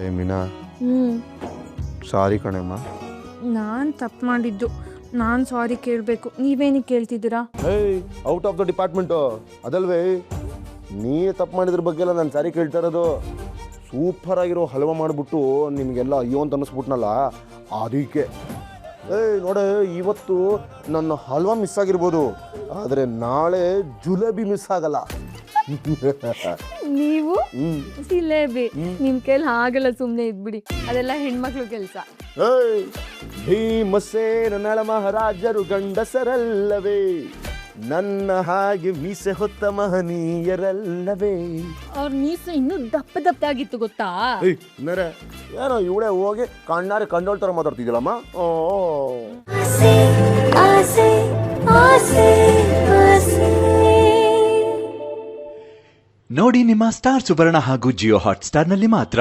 ಏ ಮೀನಾ, ಹ್ಮ್ ಸಾರಿ ಕಣಮ್ಮ. ನಾನು ತಪ್ಪು ಮಾಡಿದ್ದು. ನಾನು ಸಾರಿ ಕೇಳಬೇಕು, ನೀವೇನಿಗೆ ಕೇಳ್ತಿದ್ದೀರಾ? ಏಯ್, ಔಟ್ ಆಫ್ ದ ಡಿಪಾರ್ಟ್ಮೆಂಟು ಅದಲ್ವೇ. ನೀ ತಪ್ಪು ಮಾಡಿದ್ರ ಬಗ್ಗೆ ಎಲ್ಲ ನಾನು ಸಾರಿ ಕೇಳ್ತಾ ಇರೋದು. ಸೂಪರ್ ಆಗಿರೋ ಹಲ್ವಾ ಮಾಡಿಬಿಟ್ಟು ನಿಮಗೆಲ್ಲ ಅಯ್ಯೋ ಅಂತ ಅನ್ನಿಸ್ಬಿಟ್ನಲ್ಲ, ಅದಕ್ಕೆ. ಏಯ್ ನೋಡೆ, ಇವತ್ತು ನನ್ನ ಹಲ್ವಾ ಮಿಸ್ ಆಗಿರ್ಬೋದು, ಆದರೆ ನಾಳೆ ಜುಲೇಬಿ ಮಿಸ್ ಆಗಲ್ಲ. ನೀವು ಜಿಲೇಬಿ ನಿಮ್ ಕೈಲಿ ಹಾಗೆಲ್ಲ ಸುಮ್ಮನೆ ಇದ್ಬಿಡಿ, ಅದೆಲ್ಲ ಹೆಣ್ಮಕ್ಳು ಕೆಲಸ. ಏಯ್, ಭೀಮಸೇನ ನಳ ಮಹಾರಾಜರು ಗಂಡಸರಲ್ಲವೇ, ನನ್ನ ಹಾಗೆ ಮೀಸೆ ಹೊತ್ತ ಮಹನೀಯರಲ್ಲವೇ. ಅವ್ರ ಮೀಸೆ ಇನ್ನೂ ದಪ್ಪದಾಗಿತ್ತು ಗೊತ್ತಾ? ಏಯ್ ನರೆ, ಏನೋ ಇವಳೆ ಹೋಗಿ ಕಣ್ಣಾರೆ ಕಂಡೋಳ್ ಥರ ಮಾತಾಡ್ತಿದ್ದಿಲ್ಲಮ್ಮ. ಓ ನೋಡಿ ನಿಮ್ಮ ಸ್ಟಾರ್ ಸುವರ್ಣ ಹಾಗೂ ಜಿಯೋ ಹಾಟ್ ಸ್ಟಾರ್ನಲ್ಲಿ ಮಾತ್ರ.